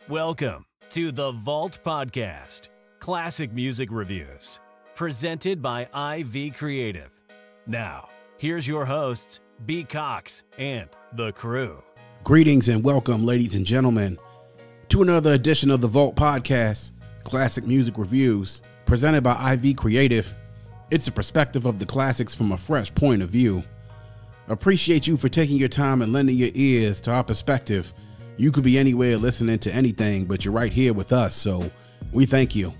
Welcome to the Vault Podcast, classic music reviews, presented by IV Creative. Now, here's your hosts, B. Cox and the crew. Greetings and welcome, ladies and gentlemen, to another edition of the Vault Podcast, classic music reviews, presented by IV Creative. It's a perspective of the classics from a fresh point of view. Appreciate you for taking your time and lending your ears to our perspective. You could be anywhere listening to anything, but you're right here with us, so we thank you.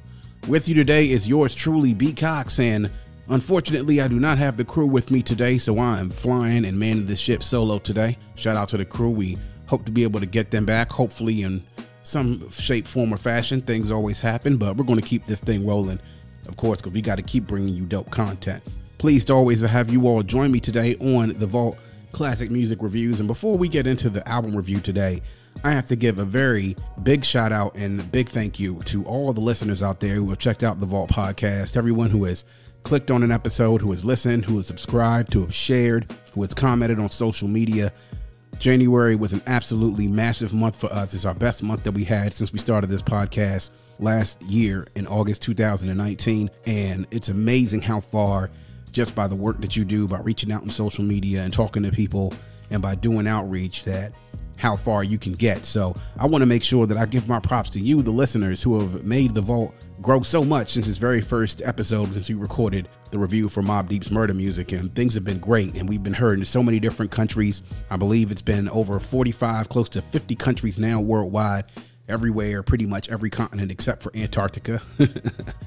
With you today is yours truly, B. Cox, and unfortunately, I do not have the crew with me today, so I am flying and manning the ship solo today. Shout out to the crew. We hope to be able to get them back, hopefully in some shape, form, or fashion. Things always happen, but we're going to keep this thing rolling, of course, because we got to keep bringing you dope content. Pleased to always have you all join me today on the Vault Classic Music Reviews. And before we get into the album review today, I have to give a very big shout out and big thank you to all the listeners out there who have checked out the Vault Podcast, everyone who has clicked on an episode, who has listened, who has subscribed, who has shared, who has commented on social media. January was an absolutely massive month for us. It's our best month that we had since we started this podcast last year in August 2019. And it's amazing how far, just by the work that you do, by reaching out on social media and talking to people and by doing outreach, that how far you can get. So I want to make sure that I give my props to you, the listeners, who have made the Vault grow so much since its very first episode, since we recorded the review for Mobb Deep's Murder Music, and things have been great, and we've been heard in so many different countries. I believe it's been over 45, close to 50 countries now worldwide, everywhere, pretty much every continent except for Antarctica,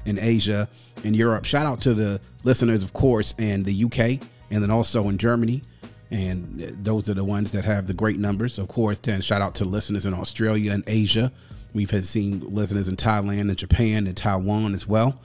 in Asia, in Europe. Shout out to the listeners, of course, in the UK, and then also in Germany. And those are the ones that have the great numbers. Of course, then shout out to listeners in Australia and Asia. We've had seen listeners in Thailand and Japan and Taiwan as well.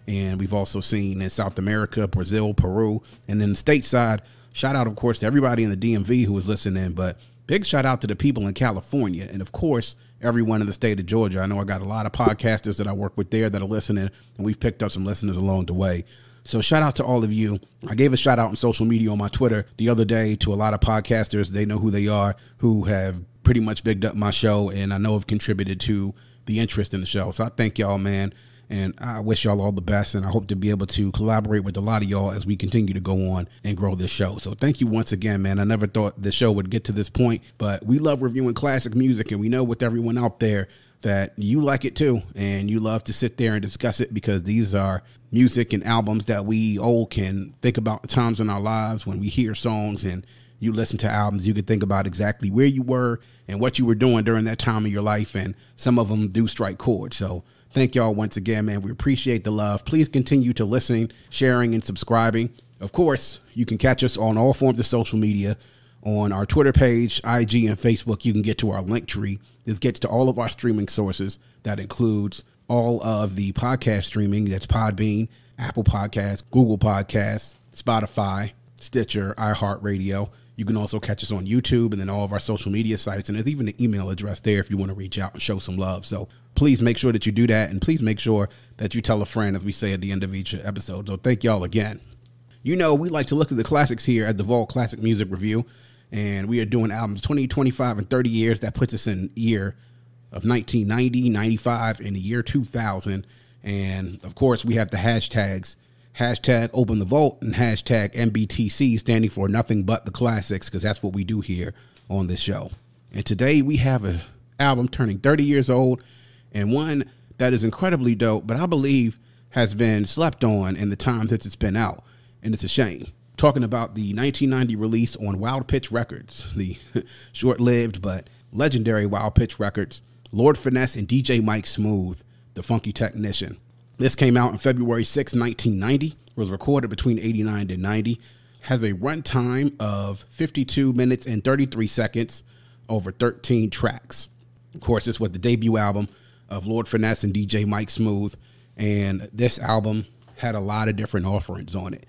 And we've also seen in South America, Brazil, Peru, and then stateside. Shout out, of course, to everybody in the DMV who was listening. But big shout out to the people in California. And of course, everyone in the state of Georgia. I know I got a lot of podcasters that I work with there that are listening, and we've picked up some listeners along the way. So shout out to all of you. I gave a shout out on social media on my Twitter the other day to a lot of podcasters. They know who they are, who have pretty much bigged up my show, and I know have contributed to the interest in the show. So I thank y'all, man, and I wish y'all all the best, and I hope to be able to collaborate with a lot of y'all as we continue to go on and grow this show. So thank you once again, man. I never thought the show would get to this point, but we love reviewing classic music, and we know with everyone out there that you like it too, and you love to sit there and discuss it, because these are music and albums that we all can think about times in our lives when we hear songs, and you listen to albums, you can think about exactly where you were and what you were doing during that time of your life, and some of them do strike chords. So thank y'all once again, man. We appreciate the love. Please continue to listen, sharing, and subscribing. Of course, you can catch us on all forms of social media. On our Twitter page, IG, and Facebook, you can get to our link tree. This gets to all of our streaming sources. That includes all of the podcast streaming. That's Podbean, Apple Podcasts, Google Podcasts, Spotify, Stitcher, iHeartRadio. You can also catch us on YouTube and then all of our social media sites. And there's even an email address there if you want to reach out and show some love. So please make sure that you do that. And please make sure that you tell a friend, as we say at the end of each episode. So thank y'all again. You know, we like to look at the classics here at the Vault Classic Music Review. And we are doing albums 20, 25, and 30 years. That puts us in the year of 1990, 95, and the year 2000. And, of course, we have the hashtags, hashtag Open the Vault and hashtag MBTC, standing for Nothing But the Classics, because that's what we do here on this show. And today we have an album turning 30 years old, and one that is incredibly dope, but I believe has been slept on in the time that it's been out. And it's a shame. Talking about the 1990 release on Wild Pitch Records, the short-lived but legendary Wild Pitch Records, Lord Finesse and DJ Mike Smooth, the Funky Technician. This came out on February 6, 1990, was recorded between 89 and 90, has a runtime of 52 minutes and 33 seconds over 13 tracks. Of course, this was the debut album of Lord Finesse and DJ Mike Smooth, and this album had a lot of different offerings on it.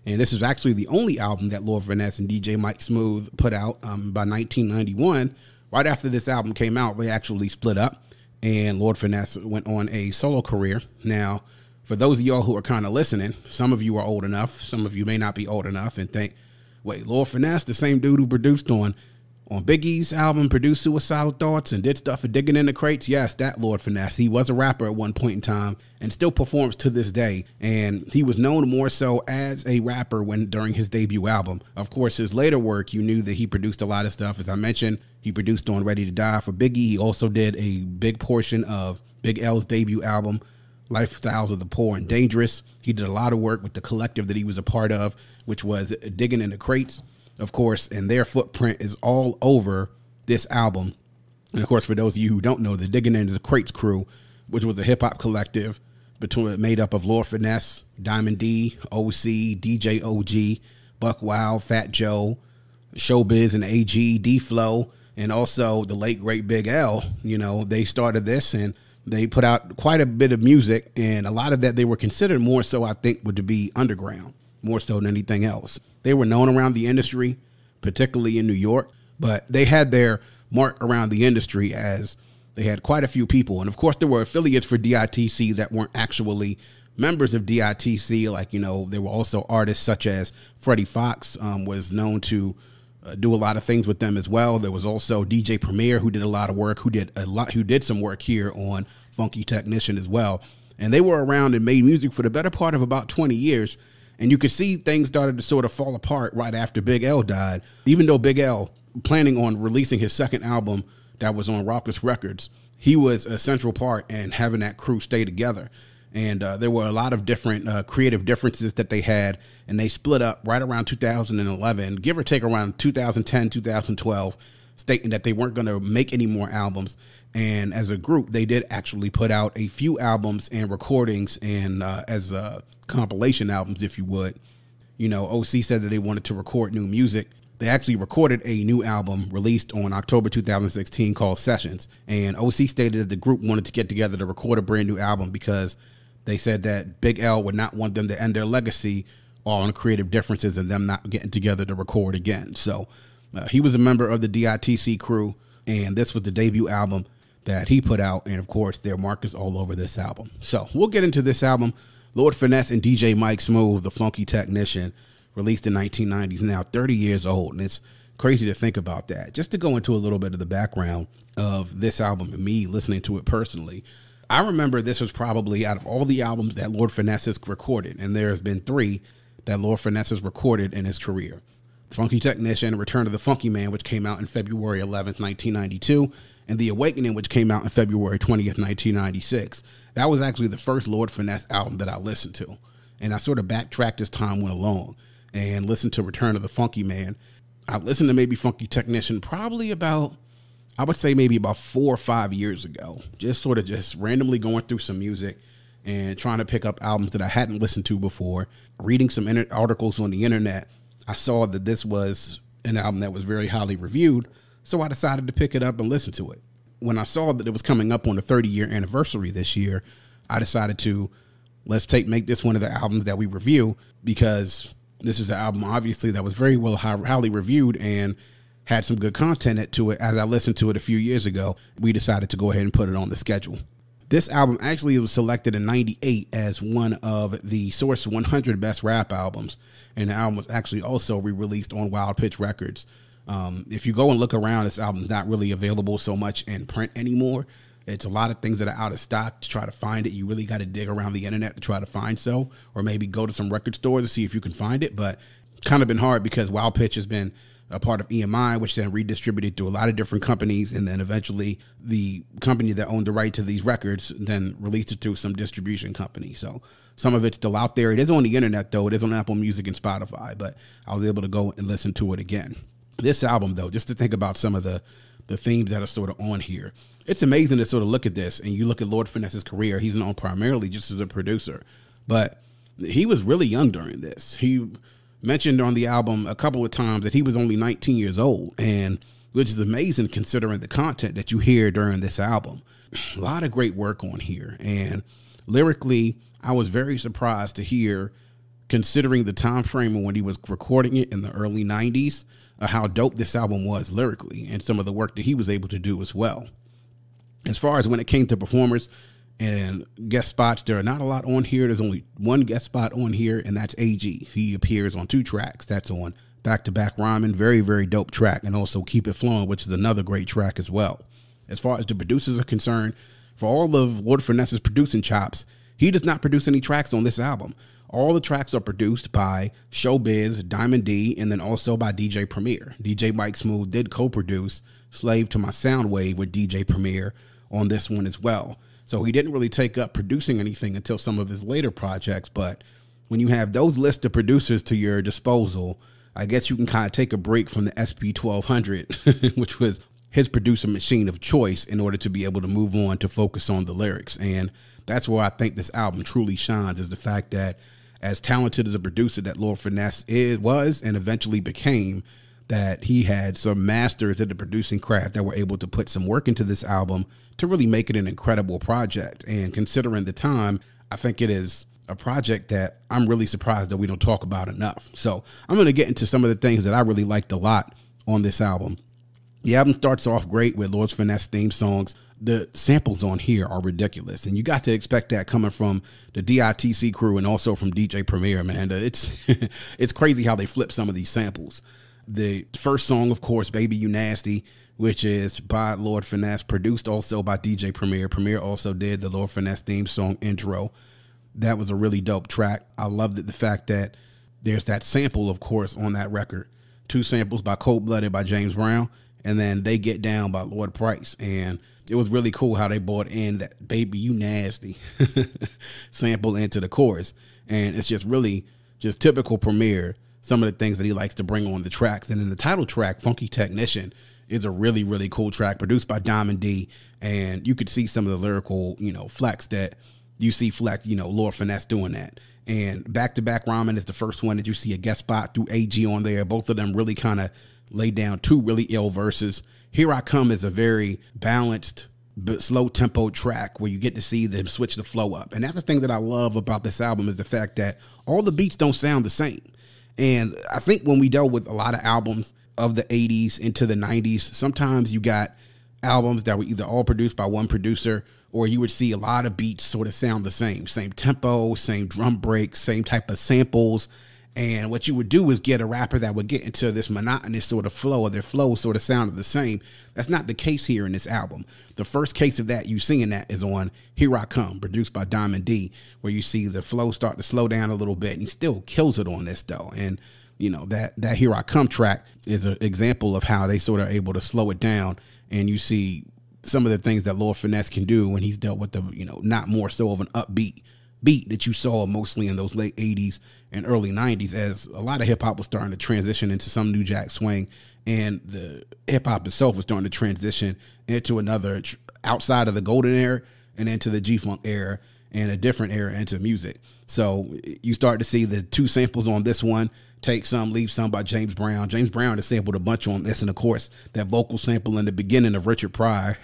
And this is actually the only album that Lord Finesse and DJ Mike Smooth put out by 1991. Right after this album came out, they actually split up, and Lord Finesse went on a solo career. Now, for those of y'all who are kind of listening, some of you are old enough, some of you may not be old enough, and think, wait, Lord Finesse, the same dude who produced on On Biggie's album, produced Suicidal Thoughts and did stuff for Digging in the Crates. Yes, that Lord Finesse. He was a rapper at one point in time and still performs to this day. And he was known more so as a rapper during his debut album. Of course, his later work, you knew that he produced a lot of stuff. As I mentioned, he produced on Ready to Die for Biggie. He also did a big portion of Big L's debut album, Lifestyles of the Poor and Dangerous. He did a lot of work with the collective that he was a part of, which was Digging in the Crates. Of course, and their footprint is all over this album. And of course, for those of you who don't know, the Digging in the Crates crew, which was a hip hop collective made up of Lord Finesse, Diamond D, OC, DJ OG, Buck Wild, Fat Joe, Showbiz and AG, D-Flow, and also the late great Big L. You know, they started this and they put out quite a bit of music, and a lot of that they were considered more so, I think, would be underground, more so than anything else. They were known around the industry, particularly in New York, but they had their mark around the industry as they had quite a few people. And of course, there were affiliates for DITC that weren't actually members of DITC. Like, you know, there were also artists such as Freddie Fox was known to do a lot of things with them as well. There was also DJ Premier, who did a lot of work, who did some work here on Funky Technician as well. And they were around and made music for the better part of about 20 years. And you could see things started to sort of fall apart right after Big L died. Even though Big L, planning on releasing his second album that was on Raucous Records, he was a central part in having that crew stay together. And there were a lot of different creative differences that they had, and they split up right around 2011, give or take around 2010, 2012, stating that they weren't going to make any more albums. And as a group, they did actually put out a few albums and recordings and as compilation albums, if you would. You know, OC said that they wanted to record new music. They actually recorded a new album released on October 2016 called Sessions. And OC stated that the group wanted to get together to record a brand new album because they said that Big L would not want them to end their legacy on creative differences and them not getting together to record again. So he was a member of the DITC crew, and this was the debut album that he put out. And of course, their mark is all over this album. So we'll get into this album. Lord Finesse and DJ Mike Smooth, the Funky Technician, released in 1990s, now 30 years old. And it's crazy to think about that. Just to go into a little bit of the background of this album and me listening to it personally, I remember this was probably out of all the albums that Lord Finesse has recorded, and there's been 3 that Lord Finesse has recorded in his career. Funky Technician, Return of the Funky Man, which came out in February 11th, 1992, and The Awakening, which came out in February 20th, 1996. That was actually the first Lord Finesse album that I listened to. And I sort of backtracked as time went along and listened to Return of the Funky Man. I listened to maybe Funky Technician probably about, I would say maybe about 4 or 5 years ago. Just randomly going through some music and trying to pick up albums that I hadn't listened to before. Reading some articles on the internet, I saw that this was an album that was very highly reviewed. So I decided to pick it up and listen to it. When I saw that it was coming up on the 30-year anniversary this year, I decided to make this one of the albums that we review, because this is an album obviously that was very well highly reviewed and had some good content to it. As I listened to it a few years ago, we decided to go ahead and put it on the schedule. This album actually was selected in 98 as one of the Source 100 Best Rap Albums, and the album was actually also re-released on Wild Pitch Records. If you go and look around, this album's not really available so much in print anymore. It's a lot of things that are out of stock. To try to find it, you really got to dig around the internet to try to find so, or maybe go to some record stores to see if you can find it. But it's kind of been hard because Wild Pitch has been a part of EMI, which then redistributed to a lot of different companies. And then eventually the company that owned the right to these records then released it through some distribution company. So some of it's still out there. It is on the internet, though. It is on Apple Music and Spotify, but I was able to go and listen to it again. This album, though, just to think about some of the themes that are sort of on here, it's amazing to sort of look at this, and you look at Lord Finesse's career. He's known primarily just as a producer, but he was really young during this. He mentioned on the album a couple of times that he was only 19 years old, and which is amazing considering the content that you hear during this album. A lot of great work on here, and lyrically, I was very surprised to hear, considering the time frame when he was recording it in the early 90s, how dope this album was lyrically, and some of the work that he was able to do as well. As far as when it came to performers and guest spots, there are not a lot on here. There's only one guest spot on here, and that's AG. He appears on 2 tracks. That's on Back to Back Rhyming, very, very dope track. And also Keep It Flowing, which is another great track as well. As far as the producers are concerned, for all of Lord Finesse's producing chops, he does not produce any tracks on this album. All the tracks are produced by Showbiz, Diamond D, and then also by DJ Premier. DJ Mike Smooth did co-produce Slave to My Sound Wave with DJ Premier on this one as well. So he didn't really take up producing anything until some of his later projects. But when you have those list of producers to your disposal, I guess you can kind of take a break from the SP1200, which was his producer machine of choice, in order to be able to move on to focus on the lyrics. And that's where I think this album truly shines, is the fact that as talented as a producer that Lord Finesse was and eventually became, that he had some masters at the producing craft that were able to put some work into this album to really make it an incredible project. And considering the time, I think it is a project that I'm really surprised that we don't talk about enough. So I'm going to get into some of the things that I really liked a lot on this album. The album starts off great with Lord Finesse theme songs. The samples on here are ridiculous, and you got to expect that coming from the DITC crew and also from DJ Premier, man. It's it's crazy how they flip some of these samples. The first song, of course, Baby You Nasty, which is by Lord Finesse, produced also by DJ Premier. Premier also did the Lord Finesse theme song intro. That was a really dope track. I loved it, the fact that there's that sample, of course, on that record. 2 samples by Cold Blooded by James Brown, and then They Get Down by Lord Price. And it was really cool how they brought in that Baby You Nasty sample into the chorus. And it's just really just typical Premier, some of the things that he likes to bring on the tracks. And in the title track, Funky Technician, is a really, really cool track produced by Diamond D. And you could see some of the lyrical, flex that you see Lord Finesse doing that. And Back to Back Rhyming is the first one that you see a guest spot through AG on there. Both of them really kind of lay down 2 really ill verses. Here I Come is a very balanced but slow tempo track where you get to see them switch the flow up. And that's the thing that I love about this album, is the fact that all the beats don't sound the same. And I think when we dealt with a lot of albums of the 80s into the 90s, sometimes you got albums that were either all produced by one producer, or you would see a lot of beats sort of sound the same tempo, same drum breaks, same type of samples. And what you would do is get a rapper that would get into this monotonous sort of flow, or their flow sort of sounded the same. That's not the case here in this album. The first case of that you see in that is on Here I Come, produced by Diamond D, where you see the flow start to slow down a little bit, and he still kills it on this though. And that Here I Come track is an example of how they sort of able to slow it down, and you see some of the things that Lord Finesse can do when he's dealt with the, not more so of an upbeat beat that you saw mostly in those late 80s and early 90s, as a lot of hip hop was starting to transition into some new jack swing, and the hip hop itself was starting to transition into another outside of the golden era and into the G-Funk era and a different era into music. So you start to see the 2 samples on this one, Take Some, Leave Some by James Brown. James Brown has sampled a bunch on this, and of course that vocal sample in the beginning of Richard Pryor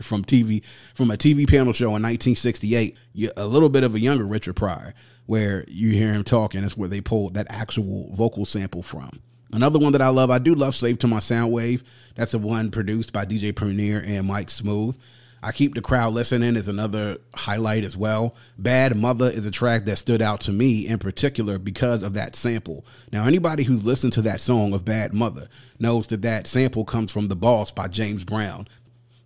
from a TV panel show in 1968, a little bit of a younger Richard Pryor, where you hear him talking. That's where they pulled that actual vocal sample from. Another one that I do love Slave to My Sound Wave. That's the one produced by DJ Premier and Mike Smooth. I Keep the Crowd Listening is another highlight as well. Bad Mother is a track that stood out to me in particular because of that sample. Now, anybody who's listened to that song of Bad Mother knows that that sample comes from The Boss by James Brown.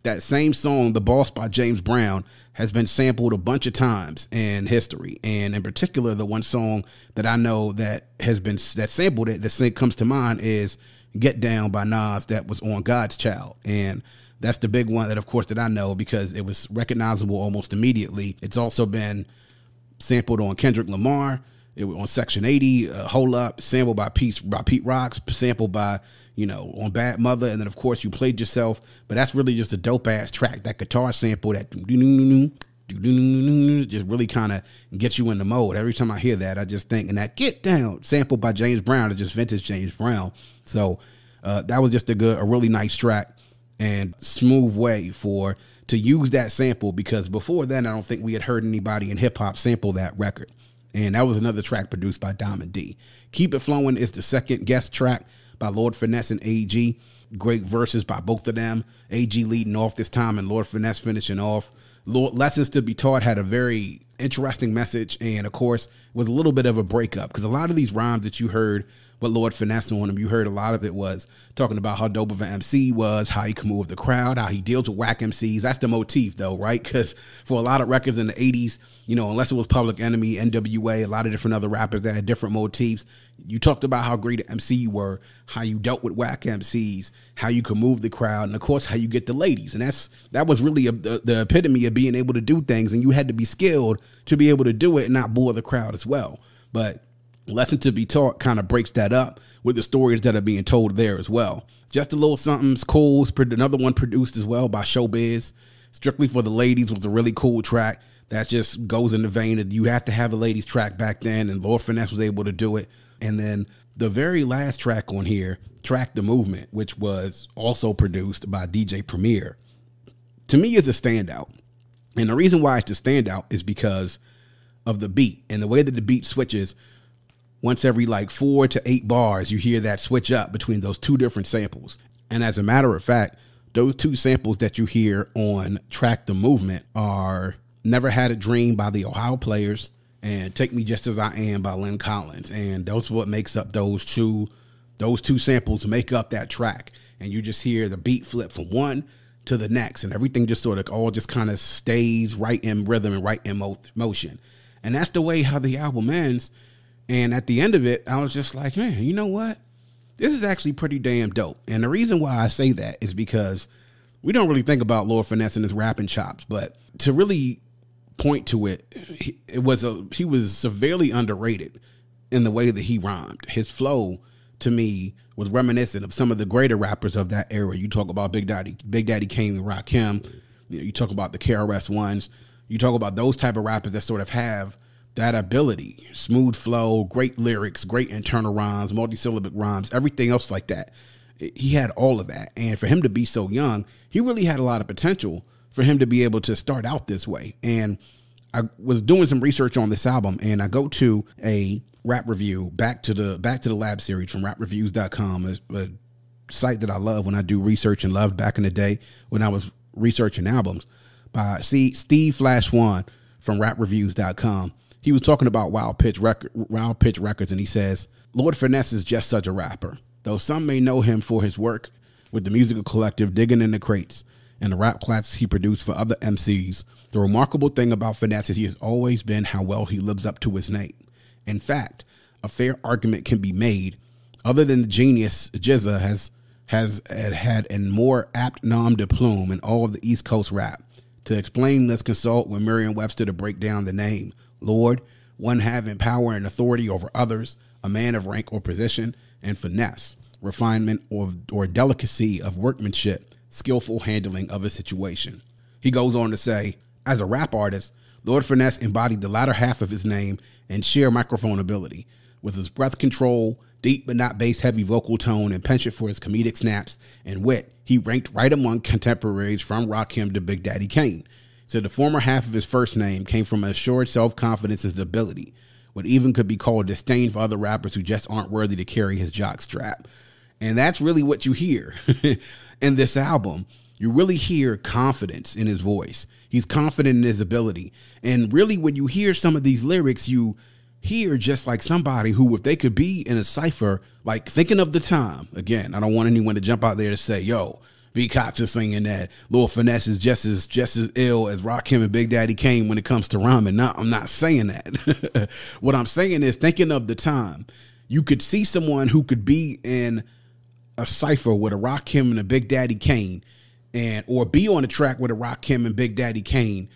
That same song, The Boss by James Brown, has been sampled a bunch of times in history. And in particular, the one song that I know that sampled it, that comes to mind, is Get Down by Nas, that was on God's Child. And that's the big one that, of course, that I know because it was recognizable almost immediately. It's also been sampled on Kendrick Lamar. It was on Section 80, Hold Up, sampled by Pete Rock, sampled by, on Bad Mother. And then, of course, You Played Yourself. But that's really just a dope-ass track. That guitar sample, that just really kind of gets you in the mode. Every time I hear that, I just think, and that Get Down, sampled by James Brown, is just vintage James Brown. So that was just a really nice track. And smooth way to use that sample, because before then, I don't think we had heard anybody in hip hop sample that record. And that was another track produced by Diamond D. Keep It Flowing is the second guest track by Lord Finesse and AG. Great verses by both of them. AG leading off this time and Lord Finesse finishing off. Lessons to Be Taught had a very interesting message, and of course was a little bit of a breakup, because a lot of these rhymes that you heard with Lord Finesse on him. You heard a lot of it was talking about how dope of an MC he was, how he can move the crowd, how he deals with whack MCs. That's the motif, though, right? Because for a lot of records in the 80s, you know, unless it was Public Enemy, NWA, a lot of different other rappers that had different motifs, you talked about how great an MC you were, how you dealt with whack MCs, how you could move the crowd, and, of course, how you get the ladies. And that was really the epitome of being able to do things, and you had to be skilled to be able to do it and not bore the crowd as well. But Lesson to Be Taught kind of breaks that up with the stories that are being told there as well. Just a Little Something's cool. Another one produced as well by Showbiz. Strictly for the Ladies was a really cool track that just goes in the vein of you have to have a ladies track back then, and Lord Finesse was able to do it. And then the very last track on here, Track the Movement, which was also produced by DJ Premier, to me is a standout. And the reason why it's a standout is because of the beat and the way that the beat switches. Once every like 4 to 8 bars, you hear that switch up between those two different samples. And as a matter of fact, those two samples that you hear on Track the Movement are Never Had a Dream by the Ohio Players and Take Me Just As I Am by Lynn Collins. And those are what makes up those two samples make up that track. And you just hear the beat flip from one to the next, and everything just sort of all just kind of stays right in rhythm and right in motion. And that's the way how the album ends. And at the end of it, I was just like, man, you know what? This is actually pretty damn dope. And the reason why I say that is because we don't really think about Lord Finesse and his rapping chops, but to really point to it, he was severely underrated in the way that he rhymed. His flow, to me, was reminiscent of some of the greater rappers of that era. You talk about Big Daddy Kane and Rakim. You talk about the KRS Ones. You talk about those type of rappers that sort of have that ability, smooth flow, great lyrics, great internal rhymes, multisyllabic rhymes, everything else like that. He had all of that. And for him to be so young, he really had a lot of potential for him to be able to start out this way. And I was doing some research on this album, and I go to a rap review, back to the lab series from rapreviews.com, a site that I love when I do research and loved back in the day when I was researching albums, by Steve Flash One from rapreviews.com. He was talking about Wild Pitch Records, and he says, Lord Finesse is just such a rapper. Though some may know him for his work with the musical collective Digging in the Crates and the rap classes he produced for other MCs, the remarkable thing about Finesse is he has always been how well he lives up to his name. In fact, a fair argument can be made, other than the genius Jizza has had a more apt nom de plume in all of the East Coast rap. To explain, let's consult with Merriam-Webster to break down the name. Lord, one having power and authority over others, a man of rank or position, and finesse, refinement or delicacy of workmanship, skillful handling of a situation. He goes on to say, as a rap artist, Lord Finesse embodied the latter half of his name and sheer microphone ability. With his breath control, deep but not bass heavy vocal tone, and penchant for his comedic snaps and wit, he ranked right among contemporaries from Rakim to Big Daddy Kane. So the former half of his first name came from assured self-confidence and stability, what even could be called disdain for other rappers who just aren't worthy to carry his jock strap. And that's really what you hear in this album. You really hear confidence in his voice. He's confident in his ability. And really, when you hear some of these lyrics, you hear just like somebody who, if they could be in a cipher, like thinking of the time, again, I don't want anyone to jump out there to say, yo, B. Cox is singing that Lord Finesse is just as ill as Rakim and Big Daddy Kane when it comes to rhyming. No, I'm not saying that. What I'm saying is, thinking of the time, you could see someone who could be in a cipher with a Rakim and a Big Daddy Kane, or be on a track with a Rakim and Big Daddy Kane,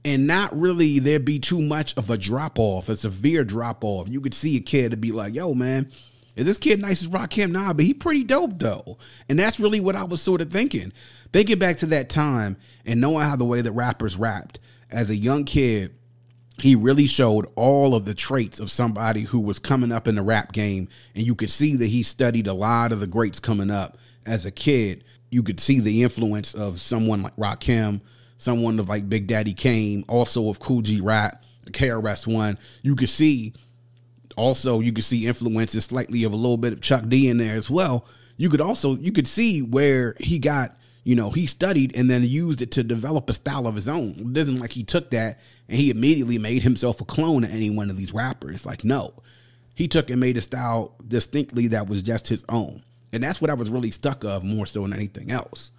and not really there be too much of a drop off, a severe drop off. You could see a kid to be like, yo, man, is this kid nice as Rakim? Nah, but he pretty dope though. And that's really what I was sort of thinking back to that time and knowing how the way that rappers rapped as a young kid. He really showed all of the traits of somebody who was coming up in the rap game. And you could see that he studied a lot of the greats coming up as a kid. You could see the influence of someone like Rakim, someone of like Big Daddy Kane, also of Cool G Rap, KRS One. You could see influences slightly of a little bit of Chuck D in there as well. You could see where he got, he studied and then used it to develop a style of his own. It isn't like he took that and he immediately made himself a clone of any one of these rappers. Like, no, he took and made a style distinctly that was just his own. And that's what I was really stuck of more so than anything else.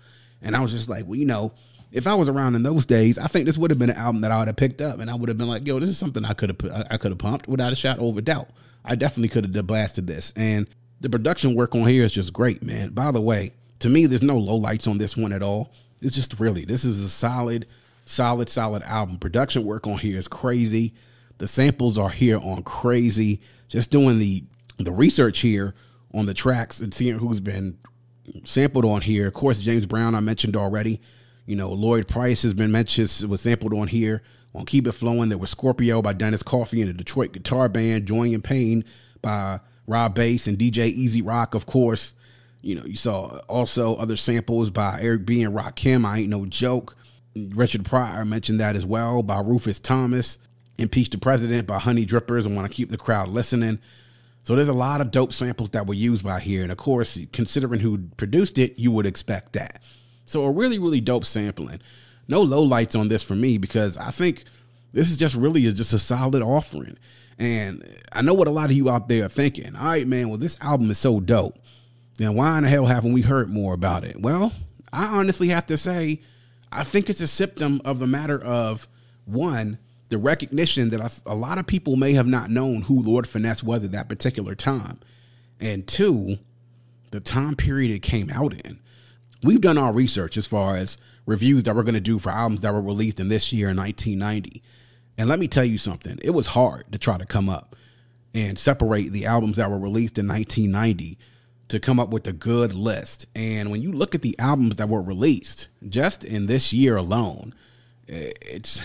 And I was just like, well, you know, if I was around in those days, I think this would have been an album that I would have picked up, and I would have been like, yo, this is something I could have pumped without a shadow of a doubt. I definitely could have blasted this. And the production work on here is just great, man. By the way, to me, there's no lowlights on this one at all. It's just really, this is a solid album. Production work on here is crazy. The samples are here on crazy. Just doing the research here on the tracks and seeing who's been sampled on here. Of course, James Brown I mentioned already. You know, Lloyd Price has been mentioned, was sampled on here. On Keep It Flowing, there was Scorpio by Dennis Coffey and the Detroit Guitar Band, Joy and Pain by Rob Bass and DJ Easy Rock, of course. You know, you saw also other samples by Eric B. and Rakim, I Ain't No Joke. Richard Pryor mentioned that as well, by Rufus Thomas. Impeach the President by Honey Drippers and Want to Keep the Crowd Listening. So there's a lot of dope samples that were used by here. And of course, considering who produced it, you would expect that. So a really, really dope sampling. No lowlights on this for me, because I think this is just really just a solid offering. And I know what a lot of you out there are thinking. All right, man, well, this album is so dope. Then why in the hell haven't we heard more about it? Well, I honestly have to say, I think it's a symptom of the matter of, one, the recognition that a lot of people may have not known who Lord Finesse was at that particular time. And two, the time period it came out in. We've done our research as far as reviews that we're going to do for albums that were released in this year in 1990. And let me tell you something. It was hard to try to come up and separate the albums that were released in 1990 to come up with a good list. And when you look at the albums that were released just in this year alone, it's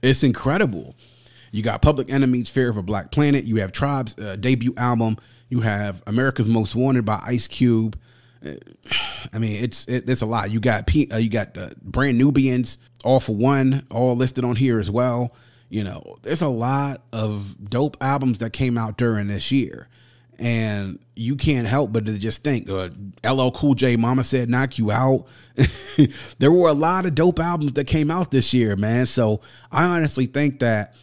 it's incredible. You got Public Enemy's Fear of a Black Planet. You have Tribe's debut album. You have America's Most Wanted by Ice Cube. I mean, it's a lot. You got Brand Nubians, All for One, all listed on here as well. You know, there's a lot of dope albums that came out during this year, and you can't help but to just think, LL Cool J, Mama Said Knock You Out. There were a lot of dope albums that came out this year, man. So I honestly think that,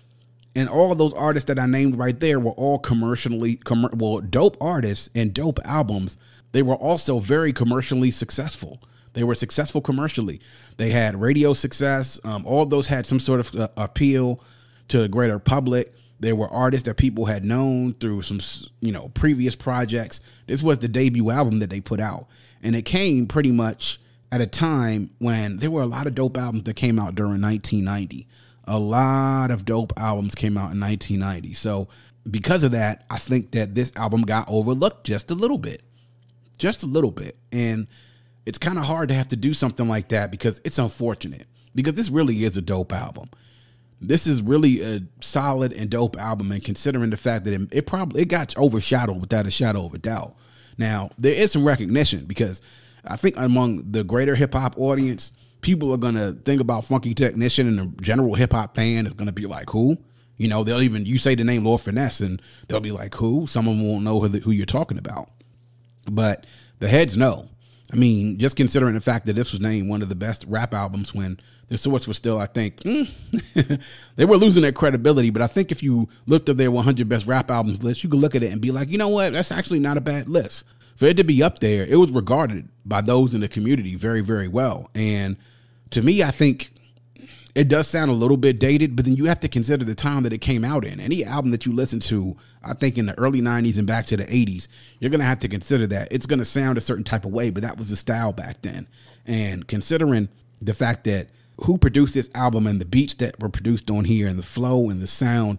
and all of those artists that I named right there were all dope artists and dope albums. They were also very commercially successful. They were successful commercially. They had radio success. All of those had some sort of appeal to the greater public. They were artists that people had known through some, previous projects. This was the debut album that they put out. And it came pretty much at a time when there were a lot of dope albums that came out during 1990. A lot of dope albums came out in 1990. So because of that, I think that this album got overlooked just a little bit. Just a little bit. And it's kind of hard to have to do something like that, because it's unfortunate, because this really is a dope album. This is really a solid and dope album. And considering the fact that it got overshadowed without a shadow of a doubt. Now, there is some recognition, because I think among the greater hip hop audience, people are going to think about Funky Technician, and the general hip hop fan is going to be like, who? You know, you say the name Lord Finesse and they'll be like, who? Some of them won't know who you're talking about. But the heads know. I mean, just considering the fact that this was named one of the best rap albums when the Source was still, I think, they were losing their credibility. But I think if you looked at their 100 best rap albums list, you could look at it and be like, you know what? That's actually not a bad list. For it to be up there, it was regarded by those in the community very, very well. And to me, I think it does sound a little bit dated, but then you have to consider the time that it came out in. Any album that you listen to, I think in the early 90s and back to the 80s, you're going to have to consider that. It's going to sound a certain type of way, but that was the style back then. And considering the fact that who produced this album and the beats that were produced on here and the flow and the sound,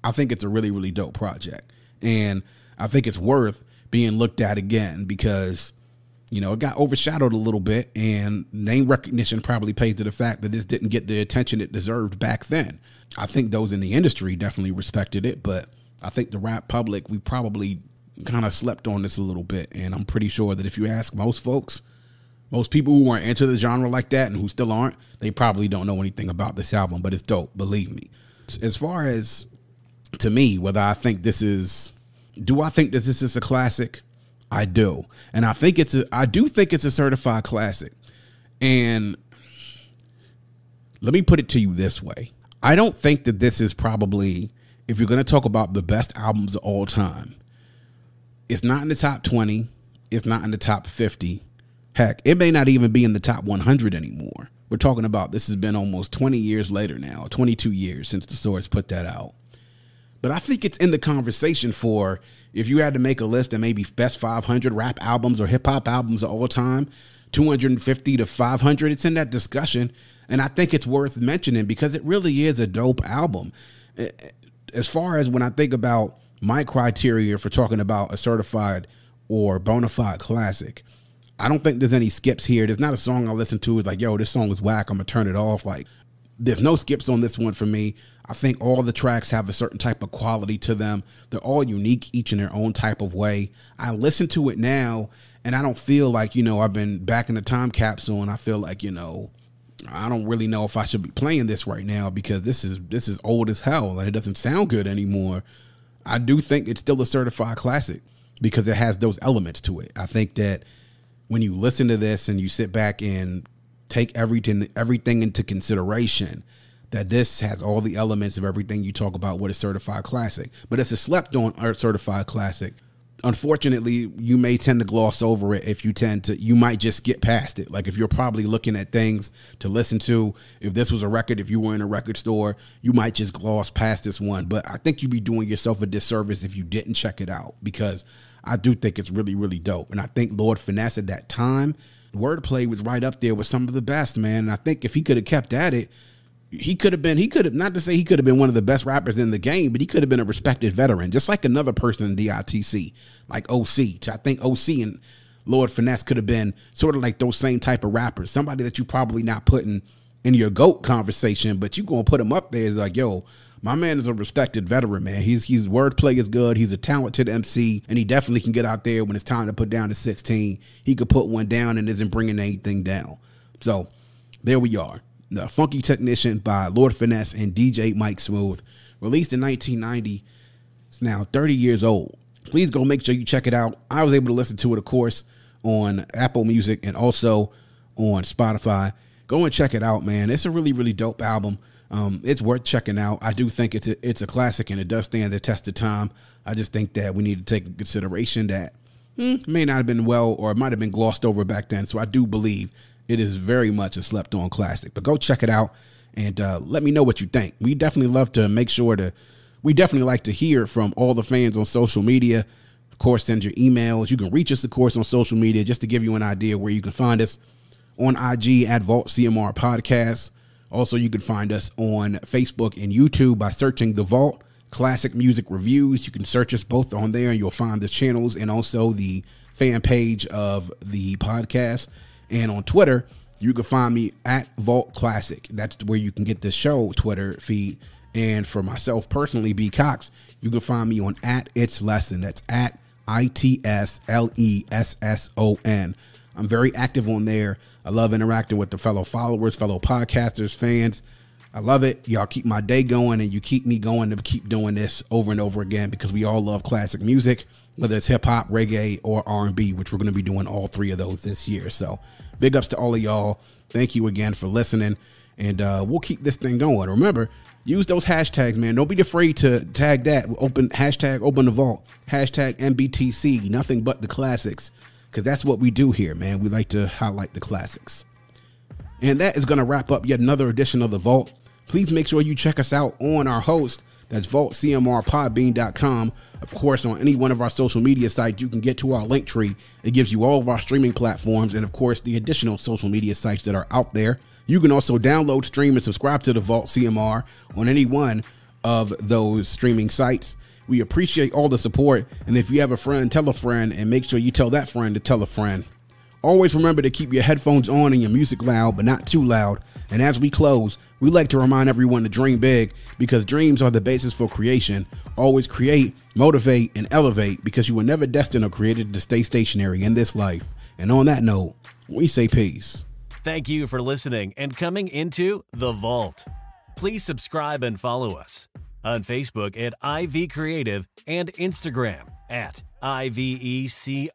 I think it's a really, really dope project. And I think it's worth being looked at again, because it got overshadowed a little bit, and name recognition probably paid to the fact that this didn't get the attention it deserved back then. I think those in the industry definitely respected it, but I think the rap public, we probably kind of slept on this a little bit. And I'm pretty sure that if you ask most folks, most people who aren't into the genre like that and who still aren't, they probably don't know anything about this album, but it's dope, believe me. As far as, to me, whether I think this is, do I think that this is a classic? I do. And I do think it's a certified classic. And let me put it to you this way. I don't think that this is probably if you're going to talk about the best albums of all time, it's not in the top 20. It's not in the top 50. Heck, it may not even be in the top 100 anymore. We're talking about this has been almost 20 years later now, 22 years since the Swords put that out. But I think it's in the conversation for if you had to make a list of maybe best 500 rap albums or hip hop albums of all time, 250 to 500, it's in that discussion. And I think it's worth mentioning because it really is a dope album. As far as when I think about my criteria for talking about a certified or bona fide classic, I don't think there's any skips here. There's not a song I listen to. It's like, yo, this song is whack. I'm going to turn it off. Like, there's no skips on this one for me. I think all the tracks have a certain type of quality to them. They're all unique, each in their own type of way. I listen to it now, and I don't feel like, I've been back in the time capsule, and I feel like, I don't really know if I should be playing this right now because this is old as hell. Like, it doesn't sound good anymore. I do think it's still a certified classic because it has those elements to it. I think that when you listen to this and you sit back and take everything into consideration, that this has all the elements of everything you talk about with a certified classic. But it's a slept on certified classic. Unfortunately, you may tend to gloss over it if you might just skip past it. Like if you're probably looking at things to listen to, if this was a record, if you were in a record store, you might just gloss past this one. But I think you'd be doing yourself a disservice if you didn't check it out because I do think it's really, really dope. And I think Lord Finesse at that time, wordplay was right up there with some of the best, man. And I think if he could have kept at it, he could have, not to say he could have been one of the best rappers in the game, but he could have been a respected veteran, just like another person in DITC, like OC. I think OC and Lord Finesse could have been sort of like those same type of rappers, somebody that you probably not putting in your GOAT conversation, but you going to put him up there as like, yo, my man is a respected veteran, man. His wordplay is good. He's a talented MC, and he definitely can get out there when it's time to put down the 16. He could put one down and isn't bringing anything down. So there we are. The Funky Technician by Lord Finesse and DJ Mike Smooth, released in 1990. It's now 30 years old. Please go make sure you check it out. I was able to listen to it, of course, on Apple Music and also on Spotify. Go and check it out, man. It's a really, really dope album. It's worth checking out. I do think it's a classic and it does stand the test of time. I just think that we need to take into consideration that it may not have been well or it might have been glossed over back then. So I do believe it is very much a slept-on classic. But go check it out and let me know what you think. We definitely love to we definitely like to hear from all the fans on social media. Of course, send your emails. You can reach us, of course, on social media just to give you an idea where you can find us on IG at Vault CMR Podcast. Also, you can find us on Facebook and YouTube by searching The Vault Classic Music Reviews. You can search us both on there and you'll find the channels and also the fan page of the podcast. And on Twitter, you can find me at Vault Classic. That's where you can get the show Twitter feed. And for myself personally, B Cox, you can find me on at It's Lesson. That's at ITSLESSON. I'm very active on there. I love interacting with the fellow followers, fellow podcasters, fans. I love it. Y'all keep my day going and you keep me going to keep doing this over and over again because we all love classic music, whether it's hip hop, reggae, or R&B, which we're going to be doing all three of those this year. So big ups to all of y'all. Thank you again for listening. And we'll keep this thing going. Remember, use those hashtags, man. Don't be afraid to tag that. Hashtag open the vault. Hashtag MBTC. Nothing but the classics. Because that's what we do here, man. We like to highlight the classics. And that is going to wrap up yet another edition of The Vault. Please make sure you check us out on our host. That's vaultcmrpodbean.com. Of course, on any one of our social media sites, you can get to our link tree. It gives you all of our streaming platforms and, of course, the additional social media sites that are out there. You can also download, stream, and subscribe to The Vault CMR on any one of those streaming sites. We appreciate all the support. And if you have a friend, tell a friend, and make sure you tell that friend to tell a friend. Always remember to keep your headphones on and your music loud, but not too loud. And as we close, we like to remind everyone to dream big because dreams are the basis for creation. Always create, motivate, and elevate because you were never destined or created to stay stationary in this life. And on that note, we say peace. Thank you for listening and coming into The Vault. Please subscribe and follow us on Facebook at IV Creative and Instagram at IVECRE8.